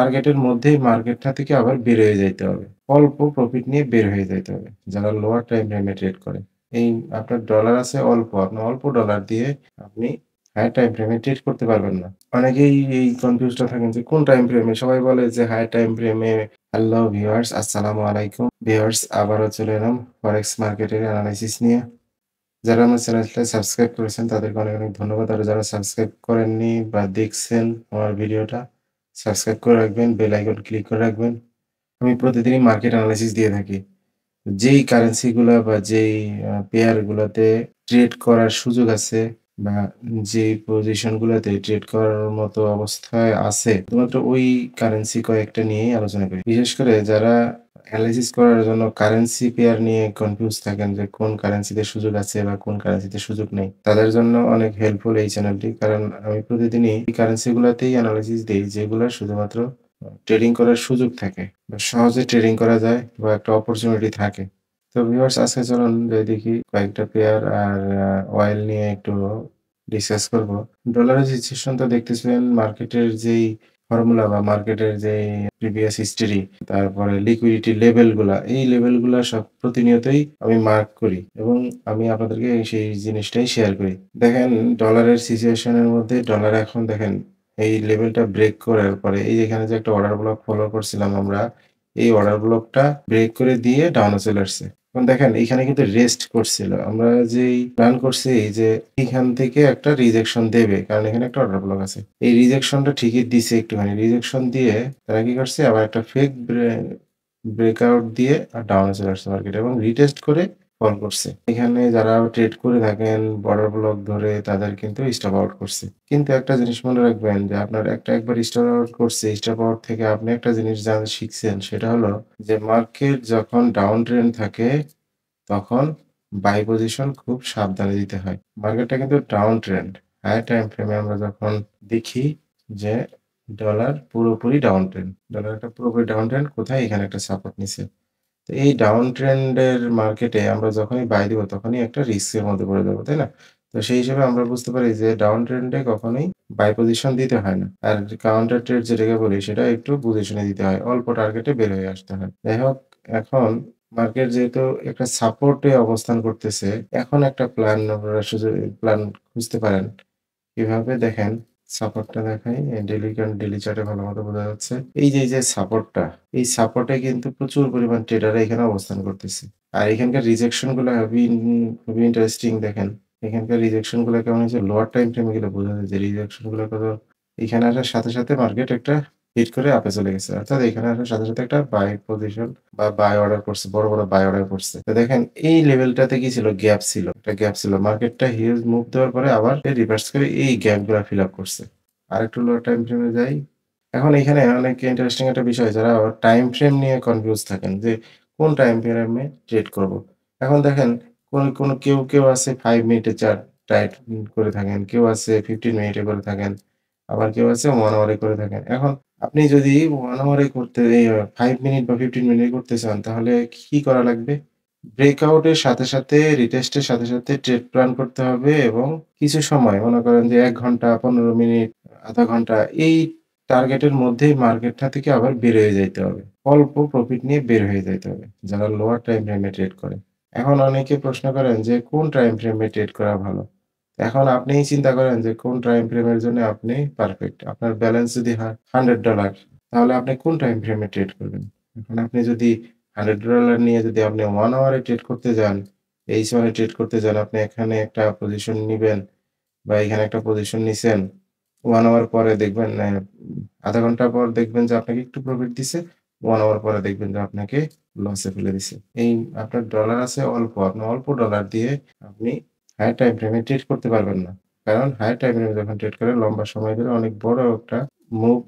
টার্গেটের মধ্যেই মার্কেটটা থেকে আবার বের হয়ে যাইতে হবে। অল্প প্রফিট নিয়ে বের হয়ে যাইতে হবে। যারা লোয়ার টাইম ফ্রেমে ট্রেড করে। এই আপনার ডলার আছে অল্প, আপনি অল্প ডলার দিয়ে আপনি হাই টাইম ফ্রেমে ট্রেড করতে পারবেন না। অনেকেই এই কনফিউজড থাকেন যে কোন টাইম ফ্রেমে? সবাই বলে যে হাই টাইম ফ্রেমে। হ্যালো ভিউয়ার্স, আসসালামু আলাইকুম। ভিউয়ার্স আবারও চলে এলাম ফরেক্স মার্কেটের এনালাইসিস নিয়ে। যারা আমার চ্যানেলটা সাবস্ক্রাইব করেছেন তাদেরকে অনেক, অনেক ধন্যবাদ। আর যারা সাবস্ক্রাইব করেননি বা দেখছেন আমার ভিডিওটা, সাবস্ক্রাইব করে রাখবেন, বেল আইকন ক্লিক করে রাখবেন। আমি প্রতিদিনই মার্কেট এনালাইসিস দিয়ে থাকি। যেই কারেন্সি গুলা বা যেই পেয়ার গুলাতে ট্রেড করার সুযোগ আছে বা যেই পজিশন গুলাতে ট্রেড করার মতো অবস্থায় আছে, শুধুমাত্র ওই কারেন্সি কয়েকটা নিয়েই আলোচনা করি। বিশেষ করে যারা এনালাইসিস করার জন্য কারেন্সি পেয়ার নিয়ে কনফিউজ থাকেন যে কোন কারেন্সিতে সুযোগ আছে বা কোন কারেন্সিতে সুযোগ নেই। তাদের জন্য অনেক হেল্পফুল এই চ্যানেলটি। কারণ আমি প্রতিদিনই এই কারেন্সি গুলাতেই এনালাইসিস দেই যেগুলা শুধুমাত্র ট্রেডিং করার সুযোগ থাকে বা সহজে ট্রেডিং করা যায় বা একটা অপরচুনিটি থাকে। তো ভিউয়ার্স আজকে চলুন দেখি কয়েকটা পেয়ার আর অয়েল নিয়ে একটু ডিসকাস করব। ডলারের সিচুয়েশন তো দেখতেছিলেন মার্কেটের যেই ফর্মুলা বা মার্কেটের যেই প্রিভিয়াস হিস্টরি, তারপরে লিকুইডিটি লেভেল গুলা, এই লেভেল গুলা সব প্রতিনিয়তই আমি মার্ক করি এবং আমি আপনাদেরকে সেই জিনিসটাই শেয়ার করি। দেখেন ডলারের সিচুয়েশন এর মধ্যে ডলার এখন দেখেন এই লেভেলটা ব্রেক করার পরে এই যেখানে যে একটা অর্ডার ব্লক ফলো করছিলাম আমরা, এই অর্ডার ব্লকটা ব্রেক করে দিয়ে ডাউনে চলে আসছে। এখন দেখেন এইখানে কিন্তু রেস্ট করছিল। আমরা যেই প্ল্যান করছি যে এইখান থেকে একটা রিজেকশন দেবে। কারণ এখানে একটা অর্ডার ব্লক আছে। এই রিজেকশনটা ঠিকই দিছে একটুখানি। রিজেকশন দিয়ে তারা কি করছে আবার একটা ফেক ব্রেকআউট দিয়ে ডাউনে চলে আসছে মার্কেটে এবং রিটেস্ট করে ফল করছে। এখানে যারা ট্রেড করে থাকেন বড় ব্লক ধরে তাদের কিন্তু স্টপ আউট করছে। কিন্তু একটা জিনিস মনে রাখবেন যে আপনার একবার স্টপ আউট করছে, স্টপ আউট থেকে আপনি একটা জিনিস যা শিখছেন সেটা হলো যে মার্কেট যখন ডাউন ট্রেন্ড থাকে তখন বাই পজিশন খুব সাবধানে দিতে হয়। মার্কেটটা কিন্তু ডাউন ট্রেন্ড। হাই টাইম ফ্রেমে আমরা যখন দেখি যে ডলার পুরোপুরি ডাউন ট্রেন্ড। ডলার একটা পুরোপুরি ডাউন ট্রেন্ড কোথায়? এখানে একটা সাপোর্ট নিছে। তো এই ডাউন ট্রেন্ড এর মার্কেটে আমরা যখনই বাই দিব তখনই একটা রিস্ক এর মধ্যে পড়ে যাবো, তাই না? তো সেই হিসেবে আমরা বুঝতে পারি যে ডাউন ট্রেন্ড এ কখনোই বাই পজিশন দিতে হয় না। আর কাউন্টার ট্রেড যেটাকে বলি সেটা একটু বুঝে শুনে দিতে হয়। অল্প টার্গেটে বের হয়ে আসতে হয়। যাই হোক, এখন মার্কেট যেহেতু একটা সাপোর্ট এ অবস্থান করতেছে, এখন একটা আপনারা প্ল্যান খুঁজতে পারেন। কিভাবে দেখেন, সাপোর্টটা দেখাই। ডেইলি চার্টে ভালোমতো বোঝা যাচ্ছে। এই যে সাপোর্টটা, এই সাপোর্টে কিন্তু প্রচুর পরিমাণ ট্রেডাররা এখানে অবস্থান করতেছে। আর এখানকার রিজেকশন গুলা খুবই ইন্টারেস্টিং দেখেন। এখানকার রিজেকশন গুলা কেমন হয়েছে লোয়ার টাইম ফ্রেমে গেলে বোঝা যায় যে রিজেকশন গুলা কত। এখানে আসার সাথে, সাথে মার্কেট একটা হিট করে আপে চলে গেছে। অর্থাৎ এখানে আসার সাথে, সাথে একটা বাই পজিশন বা বাই অর্ডার করছে। বড়, বড় বাই অর্ডার করছে। তো দেখেন এই লেভেলটাতে কি ছিল? গ্যাপ ছিল। একটা গ্যাপ ছিল। মার্কেটটা হিউজ মুভ দেওয়ার পরে আবার রিভার্স করে এই গ্যাপ গুলা ফিল আপ করছে। আরেকটু লোয়ার টাইম ফ্রেমে যাই। এখন এখানে অনেক ইন্টারেস্টিং একটা বিষয়, যারা টাইম ফ্রেম নিয়ে কনফিউজ থাকেন যে কোন টাইম ফ্রেমে ট্রেড করব। এখন দেখেন কেউ আছে 5 মিনিটে চার্ট টাইট করে থাকেন, কেউ আছে 15 মিনিটে করে থাকেন, আবার কেউ আছে 1 আওয়ারে করে থাকেন। এখন আপনি যদি 1 আওয়ারে করতে 5 মিনিট বা 15 মিনিটে করতে চান তাহলে কি করা লাগবে? ব্রেকআউট এর সাথে, সাথে রিটেস্ট এর সাথে, সাথে ট্রেড প্ল্যান করতে হবে এবং কিছু সময় মনে করেন যে ১ ঘন্টা, ১৫ মিনিট, আধা ঘন্টা এই টার্গেটের মধ্যেই মার্কেটটা থেকে আবার বের হয়ে যাইতে হবে। অল্প প্রফিট নিয়ে বের হয়ে যাইতে হবে, যারা লোয়ার টাইম ফ্রেমে ট্রেড করে। এখন অনেকে প্রশ্ন করেন যে কোন টাইম ফ্রেমে ট্রেড করা ভালো? এখন আপনিই চিন্তা করেন যে কোন টাইম ফ্রেমের জন্য আপনি পারফেক্ট। আপনার ব্যালেন্স যদি হয় $100, তাহলে আপনি কোন টাইম ফ্রেমে ট্রেড করবেন? এখন আপনি যদি $100 নিয়ে যদি আপনি 1 আওয়ারে ট্রেড করতে যান, H1 এ ট্রেড করতে যান, আপনি এখানে একটা পজিশন নিবেন বা এখানে একটা পজিশন নিছেন। 1 আওয়ার পরে দেখবেন আধা ঘন্টা পর দেখবেন যে আপনাকে একটু প্রফিট দিছে। 1 আওয়ার পরে দেখবেন যে আপনাকে লসে ফেলে দিছে। এই আপনার ডলার আছে অল্প। আপনি অল্প ডলার দিয়ে আপনি হাই টাইম ফ্রেমে ট্রেড করতে পারবেন না। কারণ হাই টাইম ফ্রেমে যখন ট্রেড করেন লম্বা সময় ধরে অনেক বড় একটা মুভ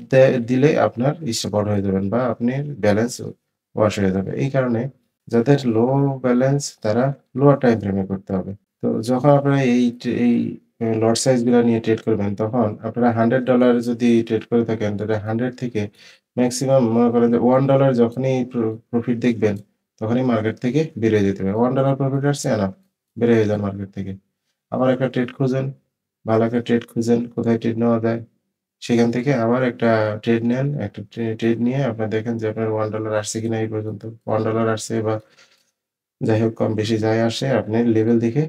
দিলে আপনার স্টপ আউট হয়ে যাবেন বা আপনার ব্যালেন্স ওয়াশ হয়ে যাবে। এই কারণে যাদের লো ব্যালেন্স তারা লোয়ার টাইম ফ্রেমে করতে হবে। তো যখন আপনারা এই লট সাইজ গুলা নিয়ে ট্রেড করবেন তখন আপনারা $100 যদি ট্রেড করে থাকেন তাহলে 100 থেকে মেক্সিমাম মনে করেন যে $1 যখনই প্রফিট দেখবেন তখনই মার্কেট থেকে বেরিয়ে যেতে হবে। $1 প্রফিট আসছে এনাফ। বের হয়ে যান মার্কেট থেকে। আবার একটা ট্রেড খুঁজেন, ভালো একটা ট্রেড খুঁজেন, কোথায় ট্রেড নেওয়া যায় সেখান থেকে আবার একটা ট্রেড নেন। একটা ট্রেড নিয়ে আপনার দেখেন যে আপনার $1 আসছে কিনা এই পর্যন্ত। $1 আসছে বা যাই হোক কম বেশি যাই আসে আপনি লেভেল দেখে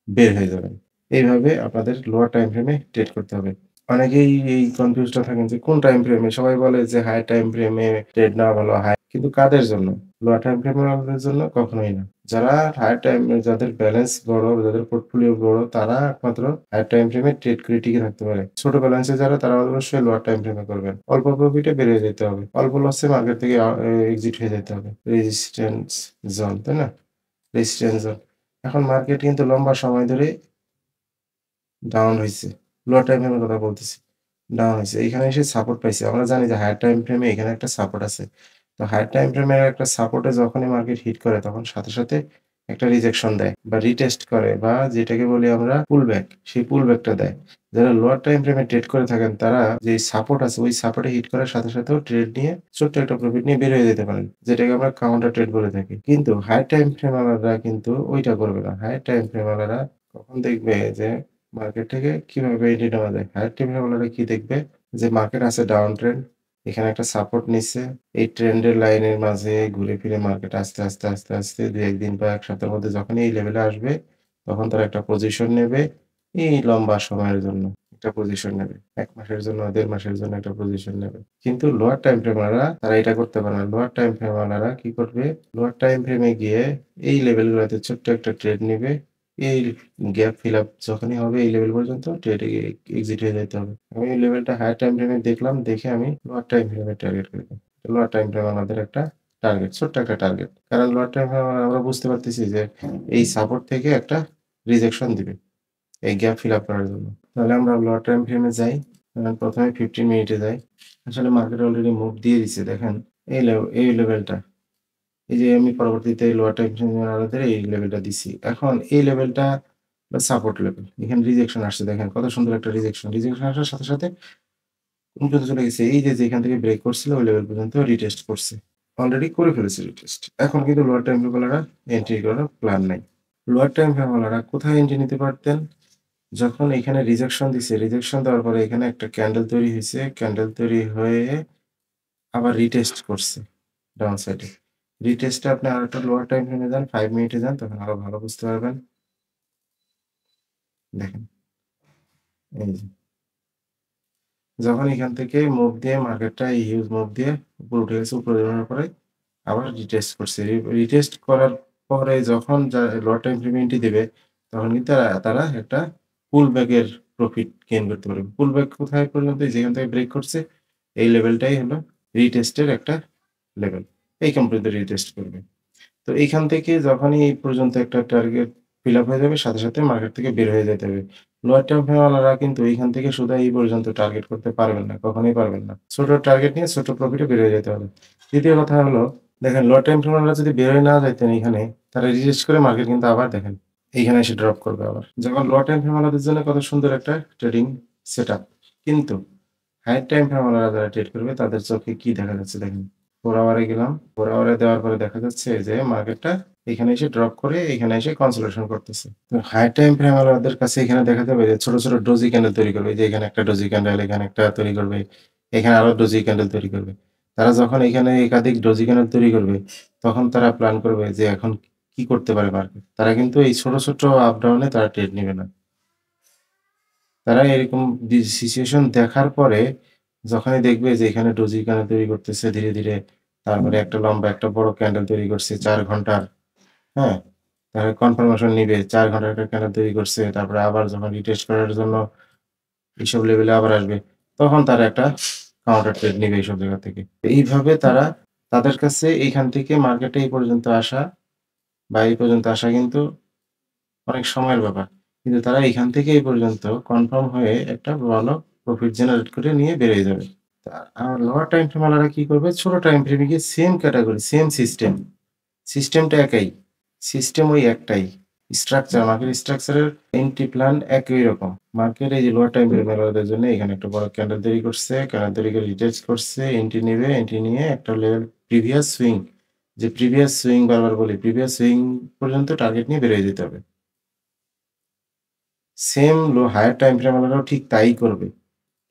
বের হয়ে যাবেন। এইভাবে আপনাদের লোয়ার টাইম ফ্রেমে ট্রেড করতে হবে। অনেকেই এই কনফিউজড থাকেন যে কোন টাইম ফ্রেমে? সবাই বলে যে হাই টাইম ফ্রেমে ট্রেড নেওয়া ভালো। কিন্তু কাদের জন্য? লোয়ার টাইম ফ্রেম ওয়ালাদের জন্য কখনোই না। যারা হাই টাইম যাদের ব্যালেন্স বড়, যাদের পোর্টফোলিও বড় তারা একমাত্র হাই টাইম ফ্রেমে ট্রেড করে টিকে থাকতে পারে। ছোট ব্যালেন্সে যারা তারা অবশ্যই লোয়ার টাইম ফ্রেমে করবেন। অল্প প্রফিটে বের হয়ে যেতে হবে। অল্প লসে মার্কেট থেকে এক্সিট হয়ে যেতে হবে। রেজিস্ট্যান্স জোন, তাই না? Resistance zone. এখন মার্কেট কিন্তু লম্বা সময় ধরে ডাউন হইছে। লোয়ার টাইম ফ্রেমের কথা বলতেছি। ডাউন হইছে। এইখানে এসে সাপোর্ট পাইছে। আমরা জানি যে হাইয়ার টাইম ফ্রেমে এখানে একটা সাপোর্ট আছে। তো হাইয়ার টাইম ফ্রেমের একটা সাপোর্টে যখনই মার্কেট হিট করে তখন সাথে একটা রিজেকশন দেয় বা রিটেস্ট করে বা যেটাকে বলি আমরা পুলব্যাক, সেই পুলব্যাকটা দেয়। যারা লোয়ার টাইম ফ্রেমে ট্রেড করে থাকেন তারা যে সাপোর্ট আছে ওই সাপোর্টে হিট করার সাথেও ট্রেড নিয়ে ছোট্ট একটা প্রফিট নিয়ে বের হয়ে যেতে পারেন। যেটাকে আমরা কাউন্টার ট্রেড বলে থাকি। কিন্তু হাই টাইম ফ্রেম ওয়ালারা কিন্তু ওইটা করবে না। হাই টাইম ফ্রেম ওয়ালারা কখন দেখবে যে মার্কেট থেকে কিভাবে এন্ট্রি নেওয়া যায়? হায়ার টেবিল হোল্ডাররা কি দেখবে? যে মার্কেট আছে ডাউন ট্রেন্ড। এখানে একটা সাপোর্ট নিচ্ছে। এই ট্রেন্ডের লাইনের মাঝে ঘুরে ফিরে মার্কেট আস্তে ২-১ দিন বা ১ সপ্তাহের মধ্যে যখনই এই লেভেলে আসবে, তখন তারা একটা পজিশন নেবে। এই লম্বা সময়ের জন্য একটা পজিশন নেবে। ১ মাসের জন্য, ১.৫ মাসের জন্য একটা পজিশন নেবে। কিন্তু লোয়ার টাইম ফ্রেমাররা তারা এটা করতে পারে না। লোয়ার টাইম ফ্রেমাররা কি করবে? লোয়ার টাইম ফ্রেমে গিয়ে এই লেভেলগুলোতে ছোট্ট একটা ট্রেড নিবে। এই গ্যাপ ফিল আপ যখনই হবে এই লেভেল পর্যন্ত ট্রেডে এক্সিট হয়ে যাইতে হবে। আমি এই লেভেলটা হায়ার টাইম ফ্রেমে দেখলাম, দেখে আমি লোয়ার টাইম ফ্রেমে টার্গেট করলাম। লোয়ার টাইম ফ্রেম আমাদের একটা টার্গেট, ছোট্ট একটা টার্গেট। কারণ লোয়ার টাইম ফ্রেম আমরা বুঝতে পারতেছি যে এই সাপোর্ট থেকে একটা রিজেকশন দিবে এই গ্যাপ ফিল আপ করার জন্য। তাহলে আমরা লোয়ার টাইম ফ্রেমে যাই। ১ম এ 15 মিনিটে যাই। আসলে মার্কেট অলরেডি মুভ দিয়ে দিছে দেখেন। এই লেভেলটা। এই যে আমি পরবর্তীতে লোয়ার টাইম ফ্রেম আলাদের এই লেভেলটা দিছি। এখন এই লেভেলটা সাপোর্ট লেভেল। এখানে রিজেকশন আসছে দেখেন কত সুন্দর একটা রিজেকশন। রিজেকশন আসার সাথে কোন পর্যন্ত চলে গেছে? এই যে যেখান থেকে ব্রেক করছিল ওই লেভেল পর্যন্ত রিটেস্ট করছে। অলরেডি করে ফেলেছে রিটেস্ট। এখন কিন্তু লোয়ার টাইম ফ্রেম ওয়ালারা এন্ট্রি করার প্ল্যান নাই। লোয়ার টাইম ফ্রেম ওয়ালারা কোথায় এন্ট্রি নিতে পারতেন? যখন এখানে রিজেকশন দিছে, রিজেকশন দেওয়ার পরে এখানে একটা ক্যান্ডেল তৈরি হইছে। ক্যান্ডেল তৈরি হয়ে আবার রিটেস্ট করছে ডাউন সাইডে। রিটেস্টে আপনি আরেকটা লোয়ার টাইম ফ্রেমে যান, 5 মিনিটে যান তখন আরো ভালো বুঝতে পারবেন। দেখেন, এই যে যখন এখান থেকে মুভ দিয়ে মার্কেটটা হিউজ মুভ দিয়ে উপরে উঠে গেছে, উপরে ওঠার পরে আবার রিটেস্ট করছে। রিটেস্ট করার পরে যখন লোয়ার টাইম ফ্রেমে এন্ট্রি দিবে তখন কিন্তু তারা একটা পুল ব্যাক এর প্রফিট গেইন করতে পারবে। পুল ব্যাক কোথায় পর্যন্ত? যেখান থেকে ব্রেক করছে এই লেভেলটাই হলো রিটেস্টের একটা লেভেল। এইখান পর্যন্ত রিটেস্ট করবে। তো এইখান থেকে যখনই এই পর্যন্ত একটা টার্গেট ফিল আপ হয়ে যাবে সাথে মার্কেট থেকে বের হয়ে যেতে হবে। লোয়ার টার্ম ওয়ালারা কিন্তু এইখান থেকে শুধু এই পর্যন্ত টার্গেট করতে পারবেন না, কখনোই পারবেন না। ছোট টার্গেট নিয়ে ছোট প্রফিটে বের হয়ে যেতে হবে। দ্বিতীয় কথা হলো দেখেন লোয়ার টাইম ওয়ালারা যদি বের হয়ে না যাইতেন এইখানে, তারা রিজেক্ট করে মার্কেট কিন্তু আবার দেখেন এইখানে এসে ড্রপ করবে আবার। যখন লোয়ার টাইম ওয়ালাদের জন্য কত সুন্দর একটা ট্রেডিং সেটআপ। কিন্তু হাই টাইম ওয়ালারা যারা ট্রেড করবে তাদের চোখে কি দেখা যাচ্ছে দেখেন। 4 আওয়ারে গেলাম। 4 আওয়ারে দেওয়ার পরে দেখা যাচ্ছে যে মার্কেটটা এখানে এসে ড্রপ করে এখানে এসে কনসোলেশন করতেছে। তো হাই টাইম ফ্রেম ওয়ালাদের কাছে এখানে দেখা যাবে যে ছোট ডোজি ক্যান্ডেল তৈরি করবে। যে এখানে একটা ডোজি ক্যান্ডেল, এখানে একটা তৈরি করবে, এখানে আরো ডোজি ক্যান্ডেল তৈরি করবে। তারা যখন এখানে একাধিক ডোজি ক্যান্ডেল তৈরি করবে, তখন তারা প্ল্যান করবে যে এখন কি করতে পারে মার্কেট। তারা কিন্তু এই ছোট আপ ডাউন এ তারা ট্রেড নিবে না। তারা এরকম সিচুয়েশন দেখার পরে যখনই দেখবে যে এখানে ডোজি ক্যান্ডেল তৈরি করতেছে ধীরে, তারপরে একটা লম্বা একটা বড় ক্যান্ডেল তৈরি করছে ৪ ঘন্টার, হ্যাঁ? তারপরে কনফার্মেশন নিবে ৪ ঘন্টার একটা ক্যান্ডেল তৈরি করছে। তারপরে আবার যখন রিটেস্ট করার জন্য এইসব লেভেলে আবার আসবে, তখন তারা একটা কাউন্টার ট্রেড নিবে এইসব জায়গা থেকে। এইভাবে তারা তাদের কাছে এইখান থেকে মার্কেটে এই পর্যন্ত আসা বা এই পর্যন্ত আসা কিন্তু অনেক সময়ের ব্যাপার। কিন্তু তারা এখান থেকে এই পর্যন্ত কনফার্ম হয়ে একটা ভালো প্রফিট জেনারেট করে নিয়ে বেরিয়ে যাবে। আর লোয়ার টাইম ফ্রেম ওয়ালারা কি করবে? ছোট টাইম ফ্রেমে গিয়ে সেম ক্যাটেগরি, সেম সিস্টেম। সিস্টেমটা একই। সিস্টেম ওই একটাই। স্ট্রাকচার, মার্কেট স্ট্রাকচারের এন্ট্রি প্ল্যান একই রকম। মার্কেট এই যে লোয়ার টাইম ফ্রেম ওয়ালাদের জন্য এখানে একটা বড় ক্যান্ডেল তৈরি করছে। ক্যান্ডেল তৈরি করে রিটেস্ট করছে। এন্ট্রি নিবে। এন্ট্রি নিয়ে একটা লেভেল প্রিভিয়াস সুইং, যে প্রিভিয়াস সুইং বারবার বলি, প্রিভিয়াস সুইং পর্যন্ত টার্গেট নিয়ে বেরিয়ে যেতে হবে। সেম হায়ার টাইম ফ্রেম ওয়ালারাও ঠিক তাই করবে।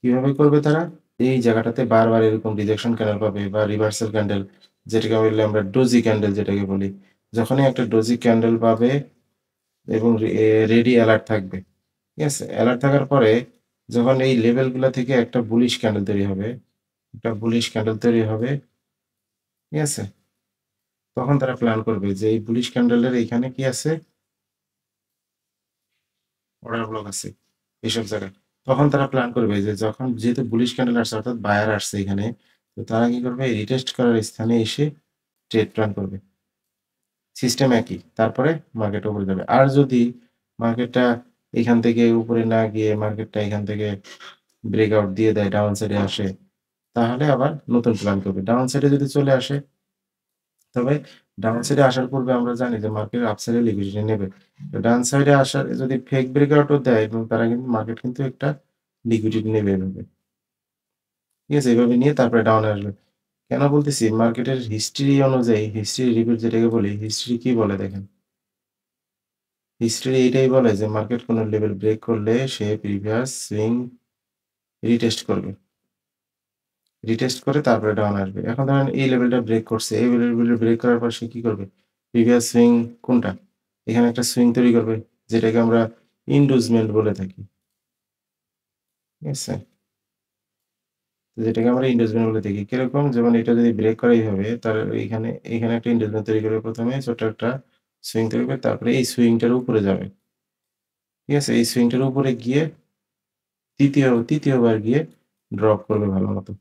কিভাবে করবে তারা? এই জায়গাটাতে বারবার এরকম রিজেকশন ক্যান্ডেল পাবে বা রিভার্সাল ক্যান্ডেল যেটাকে বললে আমরা ডোজি ক্যান্ডেল যেটাকে বলি। যখনই একটা ডোজি ক্যান্ডেল পাবে এবং রেডি অ্যালার্ট থাকবে। ঠিক আছে? অ্যালার্ট থাকার পরে যখন এই লেভেলগুলা থেকে একটা বুলিশ ক্যান্ডেল তৈরি হবে, একটা বুলিশ ক্যান্ডেল তৈরি হবে, ঠিক আছে? তখন তারা প্ল্যান করবে যে এই বুলিশ ক্যান্ডেলের এইখানে কি আছে? অর্ডার ব্লক আছে এইসব জায়গায়। তখন তারা প্ল্যান করবে যে যখন যেহেতু বুলিশ ক্যান্ডেল আসছে অর্থাৎ বায়ার আসছে এখানে, তো তারা কি করবে? রিটেস্ট করার স্থানে এসে ট্রেড প্ল্যান করবে। সিস্টেম একই। তারপরে মার্কেট উপরে যাবে। আর যদি মার্কেটটা এখান থেকে উপরে না গিয়ে মার্কেটটা এখান থেকে ব্রেকআউট দিয়ে দেয়, ডাউন সাইডে আসে, তাহলে আবার নতুন প্ল্যান করবে। ডাউন সাইডে যদি চলে আসে, তবে ডাউন সাইডে আসার পূর্বে আমরা জানি যে মার্কেট আপ সাইডে লিকুইডিটি নেবে। তো ডাউন সাইডে আসার যদি ফেক ব্রেকআউটও দেয় এবং তারা কিন্তু মার্কেট কিন্তু একটা লিকুইডিটি নেবে এভাবে। ঠিক আছে? এভাবে নিয়ে তারপরে ডাউনে আসবে। কেন বলতেছি? মার্কেটের হিস্ট্রি অনুযায়ী হিস্ট্রি রিপিট যেটাকে বলি, হিস্ট্রি কি বলে দেখেন। হিস্ট্রি এটাই বলে যে মার্কেট কোন লেভেল ব্রেক করলে সে প্রিভিয়াস সুইং রিটেস্ট করবে। রিটেস্ট করে তারপরে ডাউন আসবে। এখন ধরেন এই লেভেলটা ব্রেক করছে। এই লেভেল ব্রেক করার পর সে কি করবে? প্রিভিয়াস সুইং কোনটা? এখানে একটা সুইং তৈরি করবে যেটাকে আমরা ইন্ডুসমেন্ট বলে থাকি। ঠিক আছে? যেটাকে আমরা ইন্ডুসমেন্ট বলে থাকি। কিরকম? যেমন এটা যদি ব্রেক করে এইভাবে তার এইখানে একটা ইন্ডুসমেন্ট তৈরি করবে ১ম এ ছোট্ট একটা সুইং তৈরি করবে। তারপরে এই সুইংটার উপরে যাবে। ঠিক আছে? এই সুইংটার উপরে গিয়ে তৃতীয়বার গিয়ে ড্রপ করবে ভালোমতো।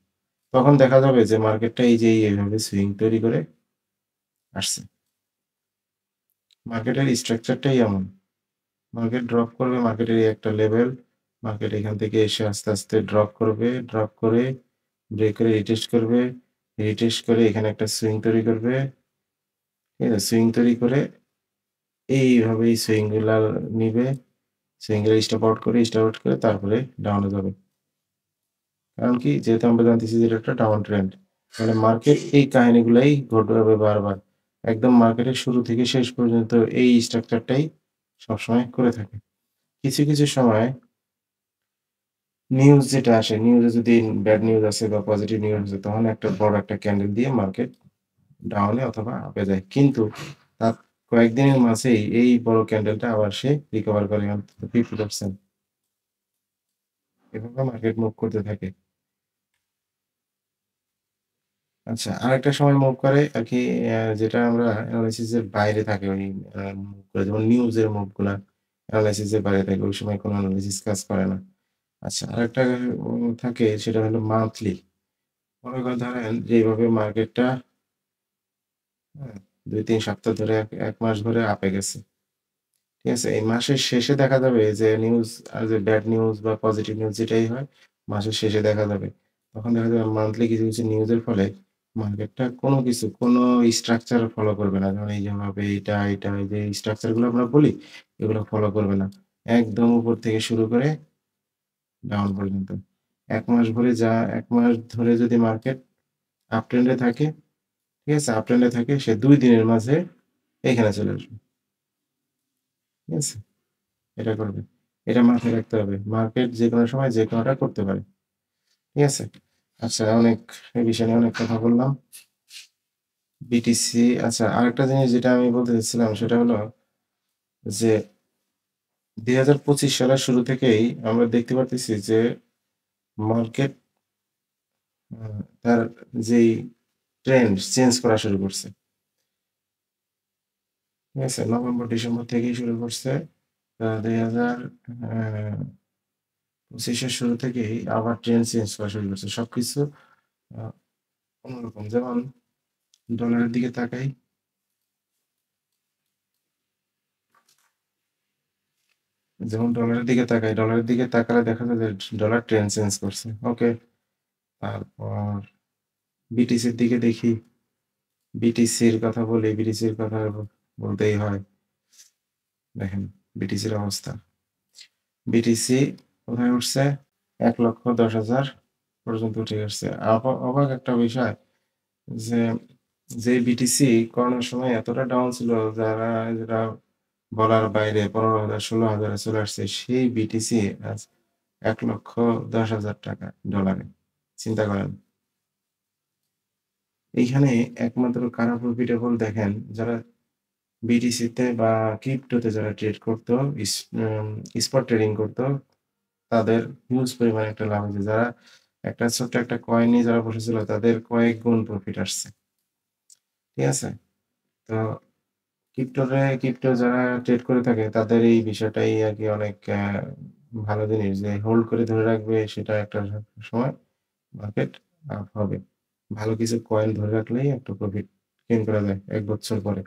তখন দেখা যাবে যে মার্কেটটা এই যে এইভাবে সুইং তৈরি করে আসছে। মার্কেটের স্ট্রাকচারটাই এমন। মার্কেট ড্রপ করবে, মার্কেটের এই একটা লেভেল, মার্কেট এখান থেকে এসে আস্তে, আস্তে ড্রপ করবে, ড্রপ করে ব্রেক করে রিটেস্ট করবে, রিটেস্ট করে এখানে একটা সুইং তৈরি করবে। ঠিক আছে? সুইং তৈরি করে এইভাবে এই সুইং গুলা নিবে, সুইং গুলা স্টপ আউট করে তারপরে ডাউনে যাবে। কারণ কি? যেহেতু আমরা জানতেছি যে এটা একটা ডাউন ট্রেন্ড। মানে মার্কেট এই কাহিনীগুলাই ঘটাবে বারবার। একদম মার্কেটের শুরু থেকে শেষ পর্যন্ত এই স্ট্রাকচারটাই সবসময় করে থাকে। কিছু, কিছু সময় নিউজ যেটা আসে, নিউজে যদি ব্যাড নিউজ আসে বা পজিটিভ নিউজ আসে তখন একটা বড় একটা ক্যান্ডেল দিয়ে মার্কেট ডাউনে অথবা আপে যায়। কিন্তু তার কয়েকদিনের মাঝেই এই বড় ক্যান্ডেলটা আবার সে রিকভার করে অন্তত 50%। এভাবে মার্কেট মুভ করতে থাকে। আচ্ছা, আরেকটা সময় মুভ করে আরকি যেটা আমরা এনালাইসিস এর বাইরে থাকে ওই মুভ করে যেমন নিউজের মুভ গুলা এনালাইসিস এর বাইরে থাকে। ওই সময় কোন এনালাইসিস কাজ করে না। আচ্ছা আরেকটা থাকে সেটা হলো মান্থলি। মনে করেন ধরেন যে এইভাবে মার্কেটটা হ্যাঁ, ২-৩ সপ্তাহ ধরে ১ মাস ধরে আপে গেছে। ঠিক আছে? এই মাসের শেষে দেখা যাবে যে নিউজ যে ব্যাড নিউজ বা পজিটিভ নিউজ যেটাই হয়, মাসের শেষে দেখা যাবে। তখন দেখা যাবে মান্থলি কিছু, কিছু নিউজের ফলে মার্কেটটা কোনো স্ট্রাকচার ফলো করবে না। যেমন এই যে হবে এটা এই যে স্ট্রাকচার গুলো আমরা বলি, এগুলো ফলো করবে না। একদম উপর থেকে শুরু করে ডাউন পর্যন্ত। ১ মাস ভরে ১ মাস ধরে যদি মার্কেট আপ ট্রেন্ড এ থাকে, ঠিক আছে? আপ ট্রেন্ড এ থাকে সে ২ দিনের মাঝে এখানে চলে আসবে। ঠিক আছে? এটা করবে। এটা মাথায় রাখতে হবে। মার্কেট যেকোনো সময় যেকোনোটা করতে পারে। ঠিক আছে? আচ্ছা এই বিষয় নিয়ে অনেক কথা বললাম। বিটিসি আচ্ছা আরেকটা জিনিস যেটা আমি বলতে চাচ্ছিলাম সেটা হলো যে ২০২৫ সালের শুরু থেকেই আমরা দেখতে পারতেছি যে মার্কেট তার যেই ট্রেন্ড চেঞ্জ করা শুরু করছে। ঠিক আছে? নভেম্বর-ডিসেম্বর থেকেই শুরু করছে। ২০২৫ এর শুরু থেকেই আবার ট্রেন্ড চেঞ্জ করা শুরু করছে। সবকিছু আ অন্যরকম। যেমন ডলারের দিকে তাকাই। যেমন ডলারের দিকে তাকালে দেখা যায় যে ডলার ট্রেন্ড চেঞ্জ করছে। ওকে। তারপর বিটিসির দিকে দেখি। বিটিসির কথা বলি, বিটিসির কথা বলতেই হয়। দেখেন বিটিসির অবস্থা। বিটিসি কোথায় উঠছে? ১,১০,০০০ পর্যন্ত উঠে গেছে। অবাক একটা বিষয় যে, যে বিটিসি করোনার সময় এতটা ডাউন ছিল যেটা বলার বাইরে ১৫,০০০ ১৬,০০০ এ চলে আসছে। সেই বিটিসি আজ 1,10,000 টাকা ডলারে। চিন্তা করেন। এইখানে একমাত্র কারা প্রফিটেবল দেখেন, যারা বিটিসিতে বা ক্রিপ্টোতে যারা ট্রেড করতো, ইস স্পট ট্রেডিং করতো, তাদের হিউজ পরিমাণে একটা লাভ হয়েছে। যারা একটা ছোট্ট একটা কয়েন নিয়ে যারা বসেছিল, তাদের কয়েক গুণ প্রফিট আসছে। ঠিক আছে? তো ক্রিপ্টো যারা ট্রেড করে থাকে, তাদের এই বিষয়টাই আরকি অনেক ভালো জিনিস যে হোল্ড করে ধরে রাখবে, সেটা একটা সময় মার্কেট আপ হবে। ভালো কিছু কয়েন ধরে রাখলেই একটা প্রফিট গেইন করা যায় ১ বছর পরে।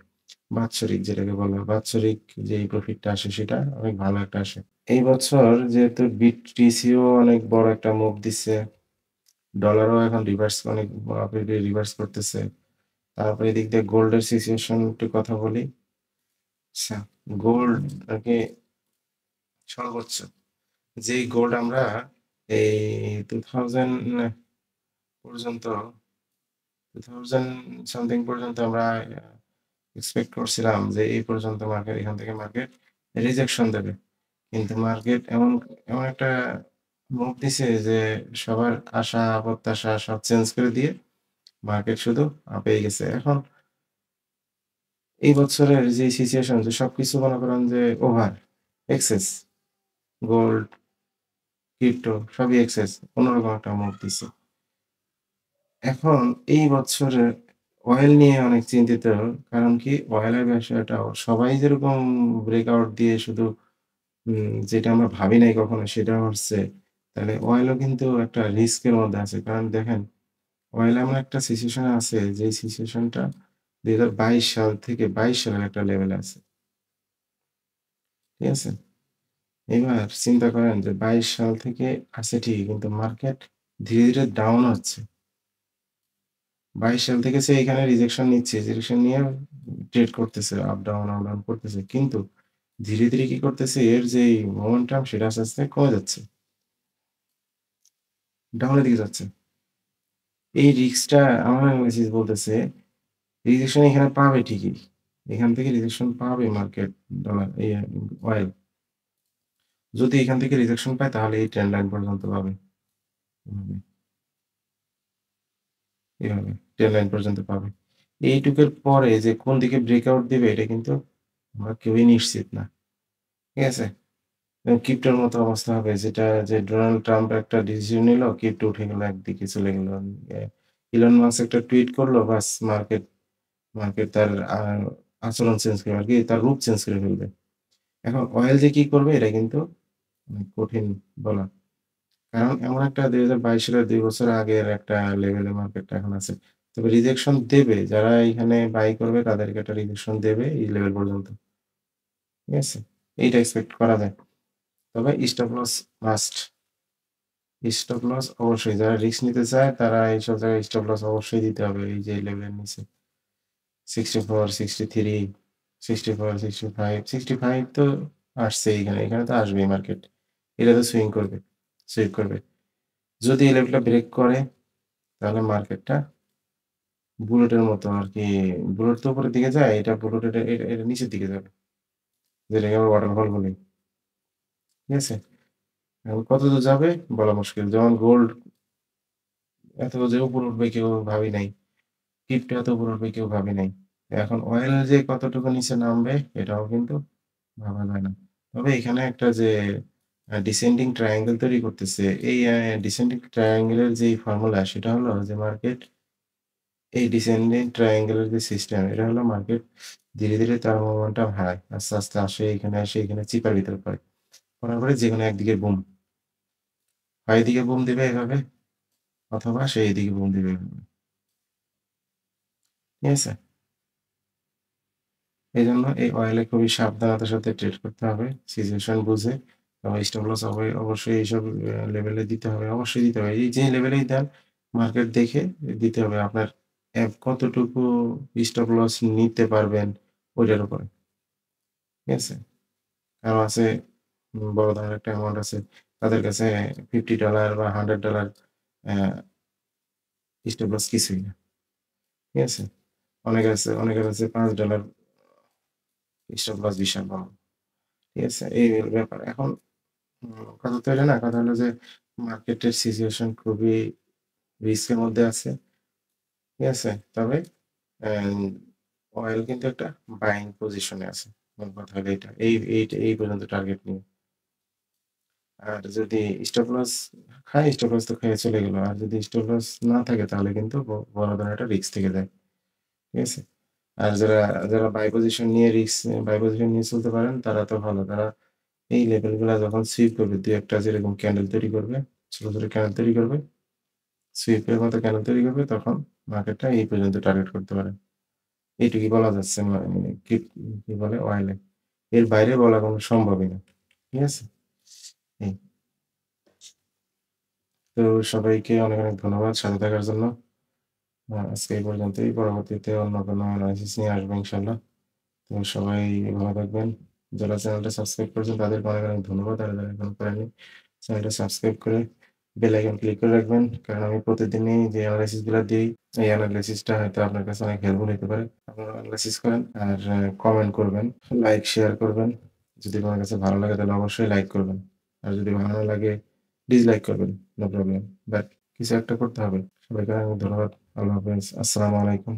বাৎসরিক যেটাকে বলা হয়, বাৎসরিক যেই প্রফিটটা আসে সেটা অনেক ভালো একটা আসে। এই বছর যেহেতু বিটিসিও অনেক বড় একটা মুভ দিচ্ছে, ডলারও এখন অনেক rapidly রিভার্স করতেছে। তারপরে এদিক দিয়ে গোল্ডের সিচুয়েশন একটু কথা বলি। আচ্ছা, গোল্ড আরকি সর্বোচ্চ। যেই গোল্ড আমরা এই 2000 পর্যন্ত 2000 সামথিং পর্যন্ত আমরা এক্সপেক্ট করছিলাম যে এই পর্যন্ত এখান থেকে মার্কেট রিজেকশন দেবে। কিন্তু মার্কেট এমন একটা মুভ দিছে যে সবার আশা প্রত্যাশা সব চেঞ্জ করে দিয়ে মার্কেট শুধু আপেই গেছে। এখন এই বছরের যে সিচুয়েশন, যে সবকিছু মনে করেন যে ওভার, এক্সেস, গোল্ড, ক্রিপ্টো সবই এক্সেস। অন্যরকম একটা মুভ দিছে। এখন এই বছরে অয়েল নিয়ে অনেক চিন্তিত। কারণ কি, অয়েলের ব্যবসাটা সবাই যেরকম ব্রেকআউট দিয়ে শুধু যেটা আমরা ভাবি নাই কখনো সেটা হচ্ছে। তাহলে অয়েলও কিন্তু একটা রিস্কের মধ্যে আছে। কারণ দেখেন, অয়েল এমন একটা সিচুয়েশন এ আছে, যেই সিচুয়েশনটা ২০২২ সাল থেকে ২২ সালের একটা লেভেলে আছে। ঠিক আছে? এবার চিন্তা করেন যে ২২ সাল থেকে আছে ঠিকই, কিন্তু মার্কেট ধীরে ডাউন হচ্ছে। ২২ সাল থেকে সে এখানে রিজেকশন নিচ্ছে। রিজেকশন নিয়ে ট্রেড করতেছে। আপ ডাউন করতেছে। কিন্তু ধীরে কি করতেছে, এর যেই মোমেন্টাম সেটা আস্তে কমে যাচ্ছে। ডাউনের দিকে যাচ্ছে। এই রিস্কটা আমার এনালাইসিস বলতেছে, রিজেকশন এখানে পাবে ঠিকই। এখান থেকে রিজেকশন পাবে মার্কেট, ডলার অয়েল। যদি এখান থেকে রিজেকশন পায় তাহলে এই ট্রেন্ড লাইন পর্যন্ত পাবে। এভাবে, এভাবে ট্রেন্ড লাইন পর্যন্ত পাবে। এইটুকের পরে যে কোন দিকে ব্রেকআউট দিবে এটা কিন্তু আমরা কেউই নিশ্চিত না। ঠিক আছে? ক্রিপ্টোর মতো অবস্থা হবে, যেটা যে ডোনাল্ড ট্রাম্প একটা ডিসিশন নিল, ক্রিপ্টো উঠে গেল, একদিকে চলে গেল। ইলন মাস্ক একটা টুইট করলো, বাস মার্কেট মার্কেট তার আচরণ চেঞ্জ করে, আরকি তার রূপ চেঞ্জ করে ফেলবে। এখন অয়েল যে কি করবে এটা কিন্তু কঠিন বলা। কারণ এমন একটা ২০২২ সালের ২ বছর আগের একটা লেভেলে মার্কেটটা এখন আছে। তবে রিজেকশন দেবে। যারা এখানে বাই করবে তাদেরকে একটা রিজেকশন দেবে এই লেভেল পর্যন্ত। ঠিক আছে? এইটা এক্সপেক্ট করা যায়। তবে stop loss must. Stop loss অবশ্যই, যারা রিস্ক নিতে চায় তারা এইসব জায়গায় স্টপ লস অবশ্যই দিতে হবে। এই যে লেভেলের নিচে 64, 63, 64, 65, 65 তো আসছেই এখানে। এখানে তো আসবেই মার্কেট। এটা তো সুইং করবে। যদি এই লেভেলটা ব্রেক করে তাহলে মার্কেটটা বুলেটের মতো আরকি, বুলেট তো উপরের দিকে যায়, এটা বুলেট, এটা নিচের দিকে যাবে। যেটাকে আমরা ওয়াটারফল বলি। ঠিক আছে? এখন কতদূর যাবে বলা মুশকিল। যেমন গোল্ড এত যে উপরে উঠবে কেউ ভাবি নাই। ক্রিপ্টো এত উপরে উঠবে কেউ ভাবি নাই। এখন অয়েল যে কতটুকু নিচে নামবে এটাও কিন্তু ভাবা যায় না। তবে এখানে একটা যে ডিসেন্ডিং ট্রায়াঙ্গেল তৈরি করতেছে। এই ডিসেন্ডিং ট্রায়াঙ্গেল এর যেই ফর্মুলা সেটা হলো যে মার্কেট, এই ডিসেন্ডিং ট্রায়াঙ্গেল এর যে সিস্টেম, এটা হলো মার্কেট ধীরে তার মোমেন্টাম হারায়। আস্তে আসে, এখানে আসে, এখানে চিপার ভিতরে পড়ে। পড়ার পরে যেকোনো একদিকে বুম। হয় এদিকে বুম দিবে এভাবে, অথবা সে এদিকে বুম দিবে এভাবে। ঠিক আছে? এজন্য এই অয়েলে খুবই সাবধানতার সাথে ট্রেড করতে হবে। সিচুয়েশন বুঝে। এবং স্টপ লস অবশ্যই এইসব লেভেলে দিতে হবে। অবশ্যই দিতে হবে। এই যে লেভেলেই দেন, মার্কেট দেখে দিতে হবে। আপনার কতটুকু স্টপ লস নিতে পারবেন ওইটার উপরে। ঠিক আছে? কারো আছে বড় ধরনের একটা অ্যামাউন্ট আছে। তাদের কাছে $50 বা $100 অ্যা স্টপ লস কিছুই না। ঠিক আছে? অনেকের আছে $5 স্টপ লস বিশাল বড়। ঠিক আছে? এই হলো ব্যাপার। এখন কথা তো এটা না, কথা হলো যে মার্কেটের সিচুয়েশন খুবই রিস্কের মধ্যে আছে। ঠিক আছে? তবে অ্যান অয়েল কিন্তু একটা বাইং পজিশনে আছে। মূল কথা হলো এটা। এই পর্যন্ত টার্গেট নিয়ে। আর যদি স্টপ লস খায়, স্টপ লস তো খেয়ে চলে গেল। আর যদি স্টপ লস না থাকে তাহলে কিন্তু বড় ধরনের একটা রিস্ক থেকে যায়। ঠিক আছে? আর যারা বাই পজিশন নিয়ে চলতে পারেন তারা তো ভালো। তারা এই লেভেল গুলা যখন সুইপ করবে ২-১ টা যেরকম ক্যান্ডেল তৈরি করবে, ছোট, ছোট ক্যান্ডেল তৈরি করবে, সুইপের মতো ক্যান্ডেল তৈরি করবে তখন মার্কেটটা এই পর্যন্ত টার্গেট করতে পারে। এইটুকুই বলা যাচ্ছে কি বলে অয়েলে। এর বাইরে বলা কোনো সম্ভবই না। ঠিক আছে? এই। তো সবাইকে অনেক, অনেক ধন্যবাদ সাথে থাকার জন্য। আজকে এই পর্যন্তই। পরবর্তীতে অন্য কোনো এনালাইসিস নিয়ে আসবো ইনশাআল্লাহ। তো সবাই ভালো থাকবেন। যারা চ্যানেলটা সাবস্ক্রাইব করেছেন তাদেরকে অনেক, অনেক ধন্যবাদ। আর যারা এখনো করেননি চ্যানেলটা সাবস্ক্রাইব করে বেল আইকন ক্লিক করে রাখবেন। কারণ আমি প্রতিদিনই যে এনালাইসিস গুলা দেই, এই এনালাইসিসটা হয়তো আপনার কাছে অনেক হেল্পফুল হইতে পারে। আপনারা এনালাইসিস করেন আর কমেন্ট করবেন, লাইক, শেয়ার করবেন। যদি আপনার কাছে ভালো লাগে তাহলে অবশ্যই লাইক করবেন। আর যদি ভালো না লাগে ডিসলাইক করবেন। No problem. বাট কিছু একটা করতে হবে। সবাইকে অনেক ধন্যবাদ। আল্লাহ হাফেজ। আসসালামু আলাইকুম।